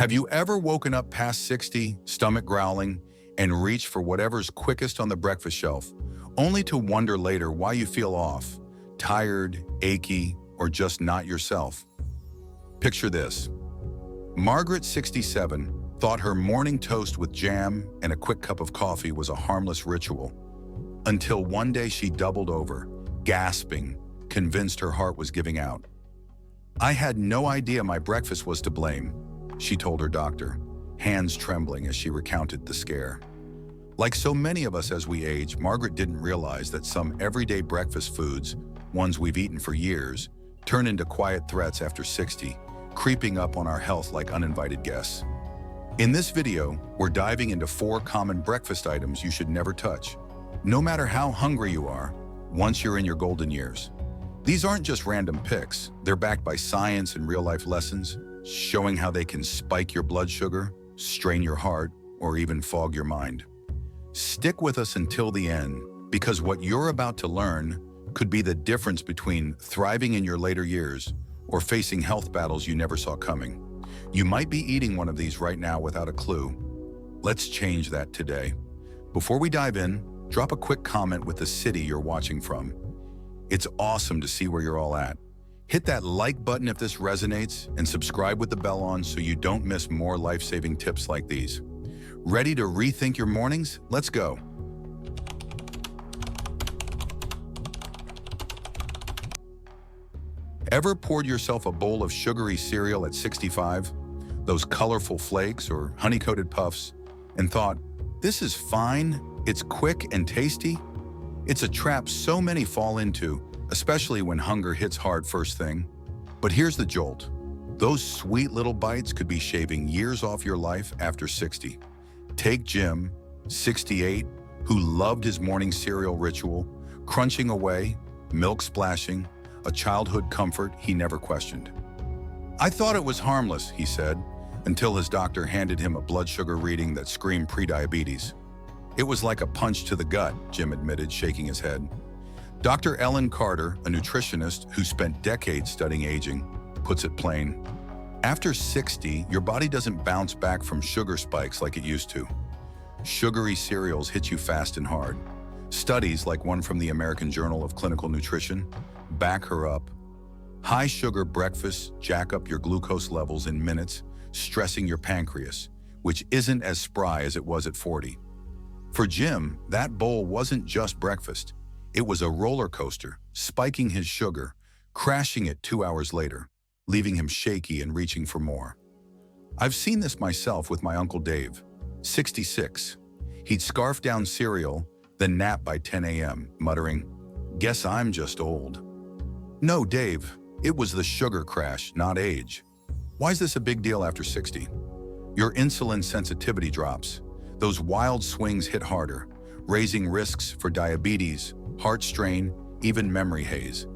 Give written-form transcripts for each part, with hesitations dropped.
Have you ever woken up past 60, stomach growling, and reached for whatever's quickest on the breakfast shelf, only to wonder later why you feel off, tired, achy, or just not yourself? Picture this. Margaret, 67, thought her morning toast with jam and a quick cup of coffee was a harmless ritual, until one day she doubled over, gasping, convinced her heart was giving out. "I had no idea my breakfast was to blame," she told her doctor, hands trembling as she recounted the scare. Like so many of us as we age, Margaret didn't realize that some everyday breakfast foods, ones we've eaten for years, turn into quiet threats after 60, creeping up on our health like uninvited guests. In this video, we're diving into 4 common breakfast items you should never touch, no matter how hungry you are, once you're in your golden years. These aren't just random picks. They're backed by science and real-life lessons, showing how they can spike your blood sugar, strain your heart, or even fog your mind. Stick with us until the end, because what you're about to learn could be the difference between thriving in your later years or facing health battles you never saw coming. You might be eating one of these right now without a clue. Let's change that today. Before we dive in, drop a quick comment with the city you're watching from. It's awesome to see where you're all at. Hit that like button if this resonates and subscribe with the bell on so you don't miss more life-saving tips like these. Ready to rethink your mornings? Let's go. Ever poured yourself a bowl of sugary cereal at 65? Those colorful flakes or honey-coated puffs, and thought, "This is fine, it's quick and tasty"? It's a trap so many fall into, especially when hunger hits hard first thing. But here's the jolt. Those sweet little bites could be shaving years off your life after 60. Take Jim, 68, who loved his morning cereal ritual, crunching away, milk splashing, a childhood comfort he never questioned. "I thought it was harmless," he said, until his doctor handed him a blood sugar reading that screamed prediabetes. "It was like a punch to the gut," Jim admitted, shaking his head. Dr. Ellen Carter, a nutritionist who spent decades studying aging, puts it plain. After 60, your body doesn't bounce back from sugar spikes like it used to. Sugary cereals hit you fast and hard. Studies, like one from the American Journal of Clinical Nutrition, back her up. High sugar breakfasts jack up your glucose levels in minutes, stressing your pancreas, which isn't as spry as it was at 40. For Jim, that bowl wasn't just breakfast. It was a roller coaster, spiking his sugar, crashing it 2 hours later, leaving him shaky and reaching for more. I've seen this myself with my Uncle Dave, 66. He'd scarf down cereal, then nap by 10 a.m., muttering, "Guess I'm just old." No, Dave, it was the sugar crash, not age. Why is this a big deal after 60? Your insulin sensitivity drops. Those wild swings hit harder, raising risks for diabetes, heart strain, even memory haze.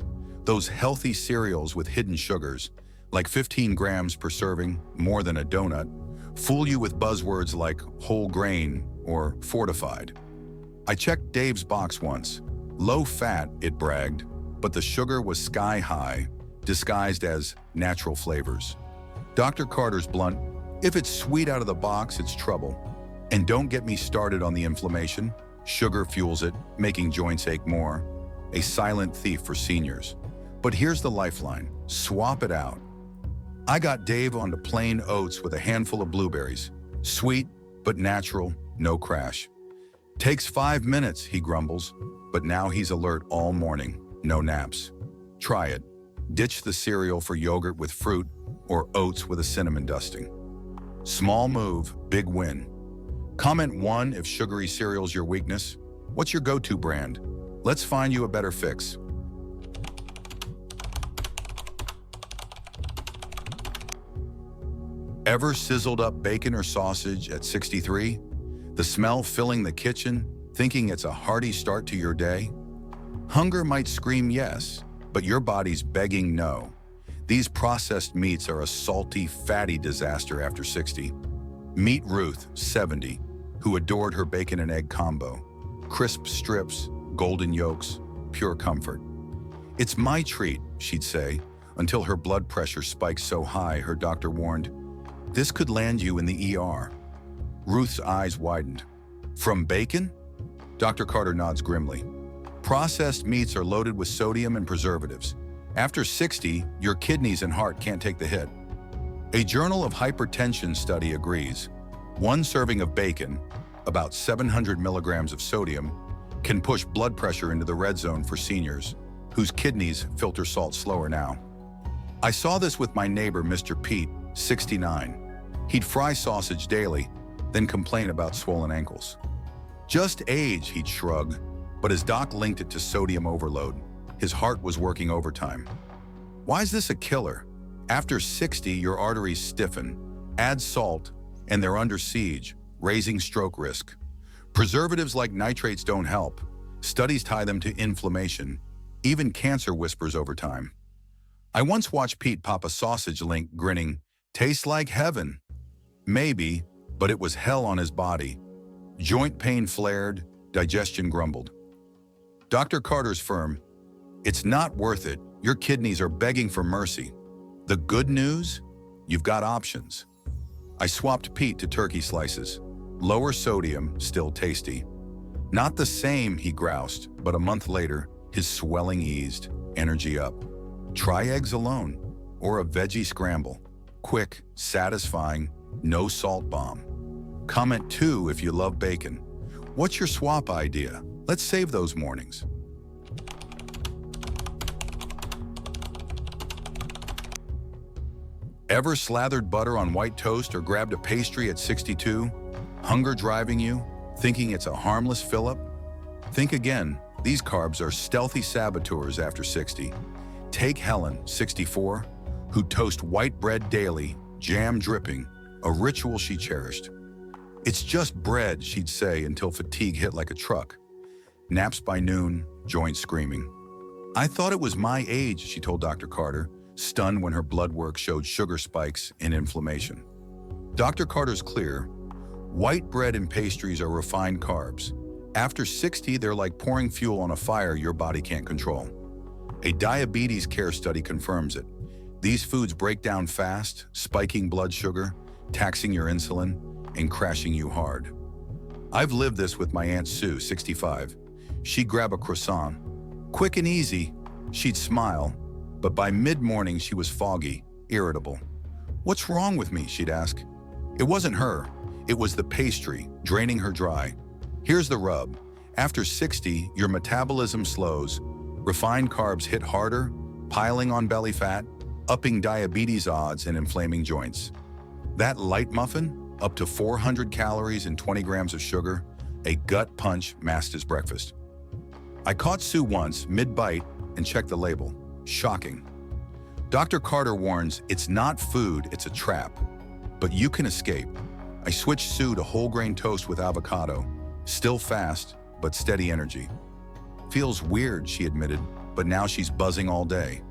Those healthy cereals with hidden sugars, like 15 grams per serving, more than a donut, fool you with buzzwords like whole grain or fortified. I checked Dave's box once. Low fat, it bragged, but the sugar was sky high, disguised as natural flavors. Dr. Carter's blunt, "If it's sweet out of the box, it's trouble." And don't get me started on the inflammation. Sugar fuels it, making joints ache more. A silent thief for seniors. But here's the lifeline. Swap it out. I got Dave onto plain oats with a handful of blueberries. Sweet, but natural, no crash. "Takes 5 minutes," he grumbles, but now he's alert all morning, no naps. Try it. Ditch the cereal for yogurt with fruit or oats with a cinnamon dusting. Small move, big win. Comment 1 if sugary cereal's your weakness. What's your go-to brand? Let's find you a better fix. Ever sizzled up bacon or sausage at 63? The smell filling the kitchen, thinking it's a hearty start to your day? Hunger might scream yes, but your body's begging no. These processed meats are a salty, fatty disaster after 60. Meet Ruth, 70, who adored her bacon and egg combo. Crisp strips, golden yolks, pure comfort. "It's my treat," she'd say, until her blood pressure spiked so high her doctor warned, This could land you in the ER. Ruth's eyes widened. From bacon? Dr. Carter nods grimly. Processed meats are loaded with sodium and preservatives. After 60, your kidneys and heart can't take the hit. A Journal of Hypertension study agrees. One serving of bacon, about 700 milligrams of sodium, can push blood pressure into the red zone for seniors, whose kidneys filter salt slower now. I saw this with my neighbor, Mr. Pete, 69. He'd fry sausage daily, then complain about swollen ankles. Just age, he'd shrug, but his doc linked it to sodium overload. His heart was working overtime. Why is this a killer? After 60, your arteries stiffen, add salt, and they're under siege, raising stroke risk. Preservatives like nitrates don't help. Studies tie them to inflammation. Even cancer whispers over time. I once watched Pete pop a sausage link, grinning, "Tastes like heaven." Maybe, but it was hell on his body. Joint pain flared, digestion grumbled. Dr. Carter's firm, "It's not worth it. Your kidneys are begging for mercy." The good news? You've got options. I swapped Pete to turkey slices. Lower sodium, still tasty. Not the same, he groused, but a month later, his swelling eased, energy up. Try eggs alone, or a veggie scramble. Quick, satisfying, no salt bomb. Comment 2 if you love bacon. What's your swap idea? Let's save those mornings. Ever slathered butter on white toast or grabbed a pastry at 62? Hunger driving you, thinking it's a harmless fill-up? Think again. These carbs are stealthy saboteurs after 60. Take Helen, 64, who toast white bread daily, jam dripping, a ritual she cherished. It's just bread, she'd say until fatigue hit like a truck. Naps by noon, joints screaming. I thought it was my age, she told Dr. Carter, stunned when her blood work showed sugar spikes and inflammation. Dr. Carter's clear. White bread and pastries are refined carbs. After 60, they're like pouring fuel on a fire your body can't control. A diabetes care study confirms it. These foods break down fast, spiking blood sugar, taxing your insulin, and crashing you hard. I've lived this with my Aunt Sue, 65. She'd grab a croissant. Quick and easy, she'd smile, but by mid-morning she was foggy, irritable. What's wrong with me, she'd ask. It wasn't her, it was the pastry, draining her dry. Here's the rub. After 60, your metabolism slows, refined carbs hit harder, piling on belly fat, upping diabetes odds and inflaming joints. That light muffin, up to 400 calories and 20 grams of sugar, a gut punch masked as breakfast. I caught Sue once, mid-bite, and checked the label. Shocking. Dr. Carter warns, it's not food, it's a trap. But you can escape. I switched Sue to whole grain toast with avocado. Still fast, but steady energy. Feels weird, she admitted, but now she's buzzing all day.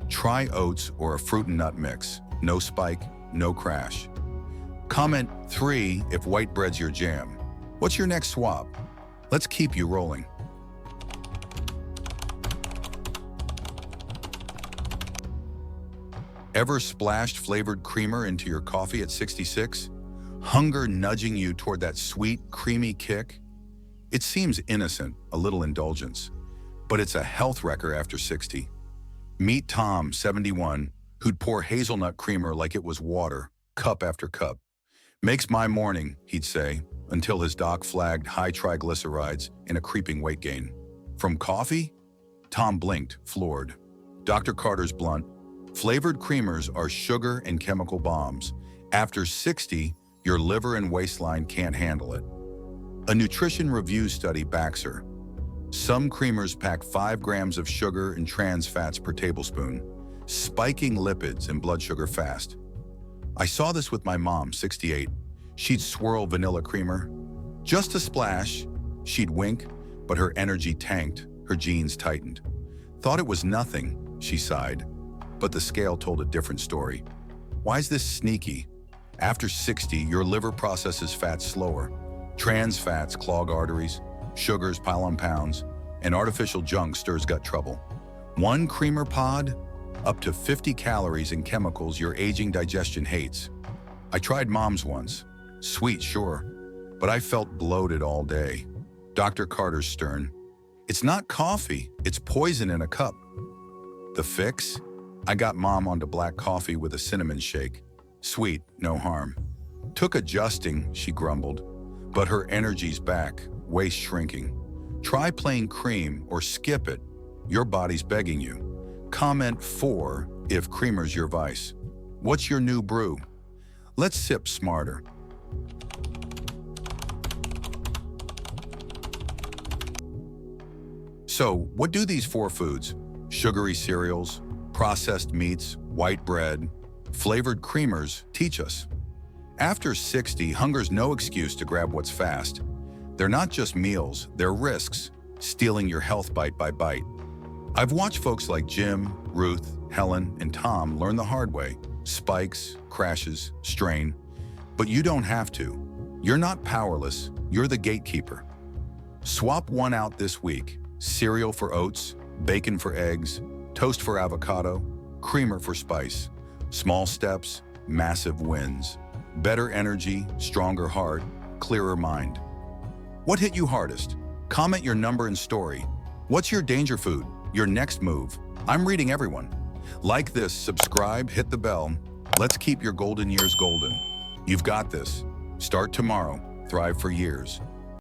Try oats or a fruit and nut mix. No spike, no crash. Comment 3 if white bread's your jam. What's your next swap? Let's keep you rolling. Ever splashed flavored creamer into your coffee at 66? Hunger nudging you toward that sweet, creamy kick? It seems innocent, a little indulgence, but it's a health wrecker after 60. Meet Tom, 71, who'd pour hazelnut creamer like it was water, cup after cup. Makes my morning, he'd say, until his doc flagged high triglycerides and a creeping weight gain. From coffee? Tom blinked, floored. Dr. Carter's blunt. Flavored creamers are sugar and chemical bombs. After 60, your liver and waistline can't handle it. A nutrition review study backs her. Some creamers pack 5 grams of sugar and trans fats per tablespoon, spiking lipids and blood sugar fast. I saw this with my mom, 68. She'd swirl vanilla creamer. Just a splash. She'd wink, but her energy tanked, her jeans tightened. Thought it was nothing, she sighed. But the scale told a different story. Why is this sneaky? After 60, your liver processes fats slower. Trans fats clog arteries, sugars pile on pounds, and artificial junk stirs gut trouble. One creamer pod, up to 50 calories and chemicals your aging digestion hates. I tried Mom's once. Sweet, sure, but I felt bloated all day. Dr. Carter's stern. It's not coffee, it's poison in a cup. The fix? I got Mom onto black coffee with a cinnamon shake. Sweet, no harm. Took adjusting, she grumbled, but her energy's back, waist shrinking. Try plain cream or skip it. Your body's begging you. Comment 4 if creamer's your vice. What's your new brew? Let's sip smarter. So, what do these 4 foods, sugary cereals, processed meats, white bread, flavored creamers, teach us? After 60, hunger's no excuse to grab what's fast. They're not just meals, they're risks, stealing your health bite by bite. I've watched folks like Jim, Ruth, Helen, and Tom learn the hard way. Spikes, crashes, strain. But you don't have to. You're not powerless, you're the gatekeeper. Swap one out this week. Cereal for oats, bacon for eggs, toast for avocado, creamer for spice. Small steps, massive wins. Better energy, stronger heart, clearer mind. What hit you hardest? Comment your number and story. What's your danger food? Your next move? I'm reading everyone. Like this, subscribe, hit the bell. Let's keep your golden years golden. You've got this. Start tomorrow. Thrive for years.